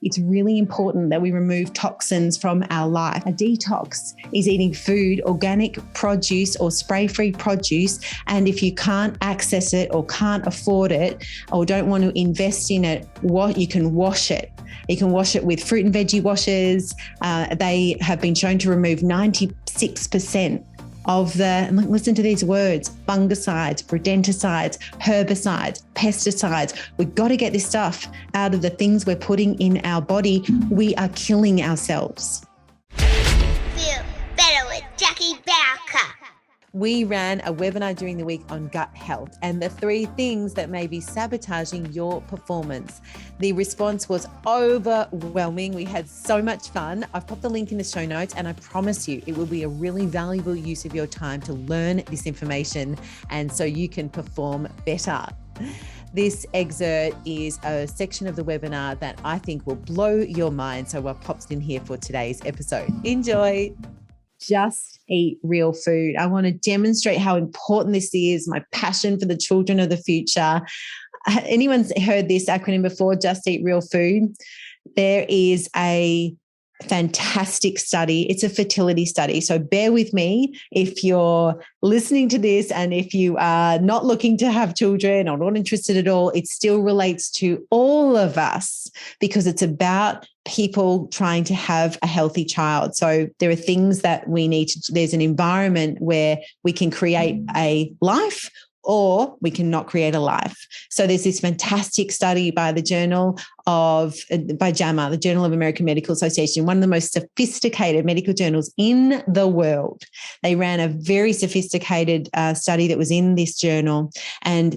it's really important that we remove toxins from our life. A detox is eating food, organic produce or spray-free produce. And if you can't access it or can't afford it or don't want to invest in it, you can wash it. You can wash it with fruit and veggie washes. They have been shown to remove 96% of listen to these words, fungicides, rodenticides, herbicides, pesticides. We've got to get this stuff out of the things we're putting in our body. We are killing ourselves. Feel better with Jackie Bowker. We ran a webinar during the week on gut health and the 3 things that may be sabotaging your performance. The response was overwhelming. We had so much fun. I've popped the link in the show notes and I promise you it will be a really valuable use of your time to learn this information and so you can perform better. This excerpt is a section of the webinar that I think will blow your mind. So I've popped in here for today's episode. Enjoy. Just eat real food. I want to demonstrate how important this is, my passion for the children of the future. Anyone's heard this acronym before, Just Eat Real Food? There is a fantastic study. It's a fertility study. So bear with me if you're listening to this and if you are not looking to have children or not interested at all, it still relates to all of us because it's about people trying to have a healthy child. So there are things that we need to, there's an environment where we can create a life or we cannot create a life. So there's this fantastic study by JAMA, the Journal of American Medical Association, one of the most sophisticated medical journals in the world. They ran a very sophisticated study that was in this journal, and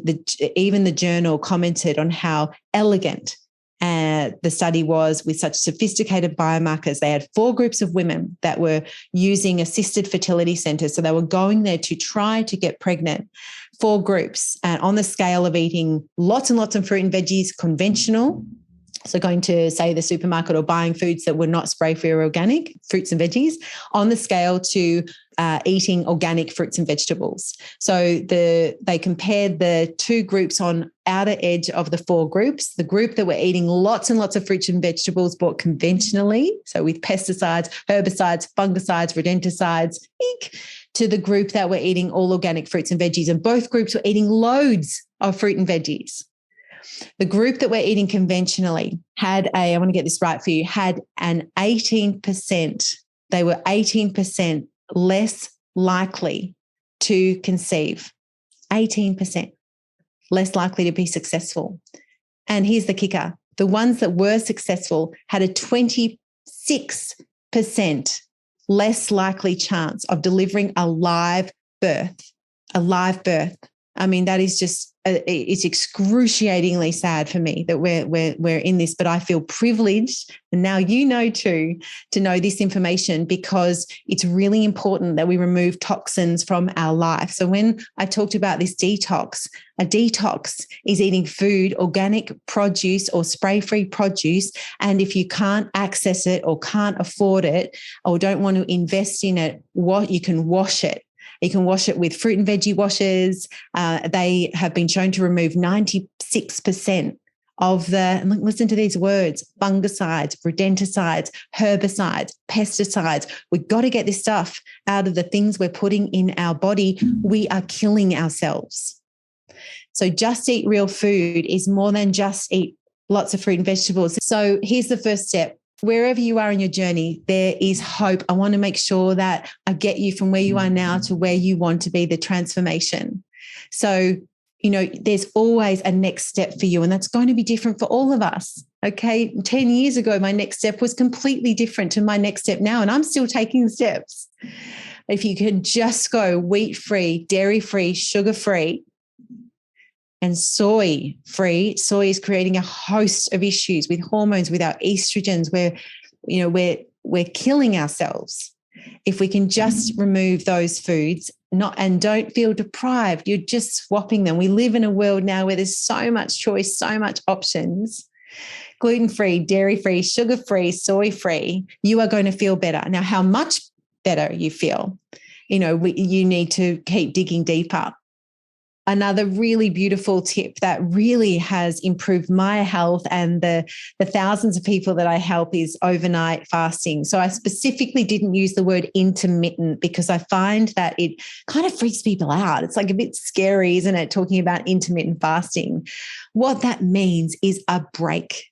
even the journal commented on how elegant the study was with such sophisticated biomarkers. They had 4 groups of women that were using assisted fertility centers. So they were going there to try to get pregnant. 4 groups, and on the scale of eating lots and lots of fruit and veggies, conventional. So going to, say, the supermarket or buying foods that were not spray-free or organic, fruits and veggies, on the scale to eating organic fruits and vegetables. So they compared the 2 groups on outer edge of the 4 groups, the group that were eating lots and lots of fruits and vegetables bought conventionally, so with pesticides, herbicides, fungicides, rodenticides, to the group that were eating all organic fruits and veggies. And both groups were eating loads of fruit and veggies. The group that we're eating conventionally had I want to get this right for you, had an 18%, they were 18% less likely to conceive, 18% less likely to be successful. And here's the kicker. The ones that were successful had a 26% less likely chance of delivering a live birth. I mean, that is just, it's excruciatingly sad for me that we're in this, but I feel privileged, and now you know too, to know this information because it's really important that we remove toxins from our life. So when I talked about this detox, a detox is eating food, organic produce or spray-free produce, and if you can't access it or can't afford it or don't want to invest in it, you can wash it. You can wash it with fruit and veggie washes. They have been shown to remove 96% of listen to these words, fungicides, rodenticides, herbicides, pesticides. We've got to get this stuff out of the things we're putting in our body. We are killing ourselves. So just eat real food is more than just eat lots of fruit and vegetables. So here's the first step. Wherever you are in your journey, there is hope. I want to make sure that I get you from where you are now to where you want to be, the transformation. So, there's always a next step for you, and that's going to be different for all of us. Okay. 10 years ago, my next step was completely different to my next step now, and I'm still taking steps. If you can just go wheat-free, dairy-free, sugar-free, and soy-free. Soy is creating a host of issues with hormones, with our estrogens, where, we're killing ourselves. If we can just remove those foods, and don't feel deprived, you're just swapping them. We live in a world now where there's so much choice, so much options. Gluten-free, dairy-free, sugar-free, soy-free, you are going to feel better. Now, how much better you feel, you need to keep digging deeper. Another really beautiful tip that really has improved my health and the thousands of people that I help is overnight fasting. So I specifically didn't use the word intermittent because I find that it kind of freaks people out. It's like a bit scary, isn't it, talking about intermittent fasting? What that means is a break.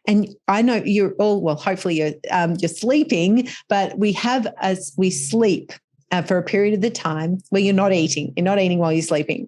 And I know you're all, well, hopefully you're sleeping, but we sleep for a period of the time where you're not eating while you're sleeping.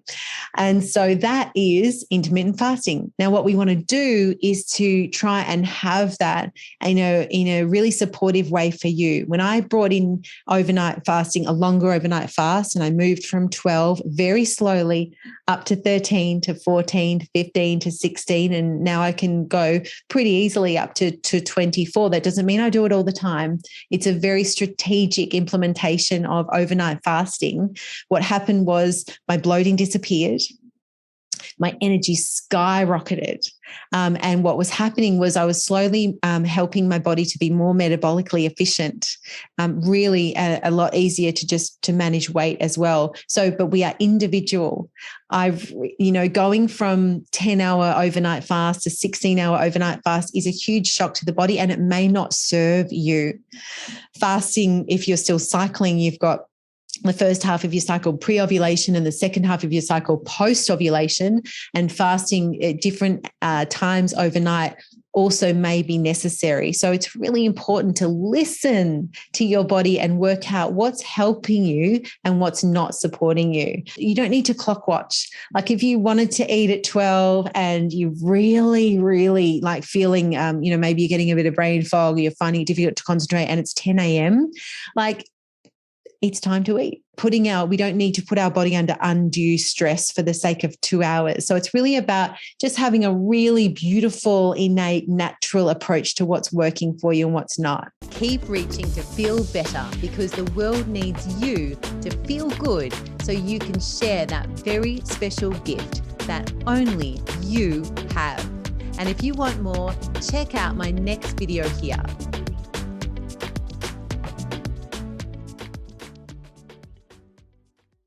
And so that is intermittent fasting. Now, what we want to do is to try and have that in a really supportive way for you. When I brought in overnight fasting, a longer overnight fast, and I moved from 12 very slowly up to 13 to 14 to 15 to 16, and now I can go pretty easily up to 24. That doesn't mean I do it all the time. It's a very strategic implementation of overnight fasting. What happened was my bloating disappeared. My energy skyrocketed. And what was happening was I was slowly helping my body to be more metabolically efficient, really a lot easier to manage weight as well. So, but we are individual. Going from 10-hour overnight fast to 16-hour overnight fast is a huge shock to the body, and it may not serve you. Fasting, if you're still cycling, you've got the first half of your cycle pre-ovulation and the second half of your cycle post-ovulation, and fasting at different times overnight also may be necessary. So it's really important to listen to your body and work out what's helping you and what's not supporting you. You don't need to clock watch. Like if you wanted to eat at 12 and you really, really like feeling, maybe you're getting a bit of brain fog or you're finding it difficult to concentrate and it's 10 a.m., like it's time to eat. We don't need to put our body under undue stress for the sake of 2 hours. So it's really about just having a really beautiful, innate, natural approach to what's working for you and what's not. Keep reaching to feel better, because the world needs you to feel good so you can share that very special gift that only you have. And if you want more, check out my next video here.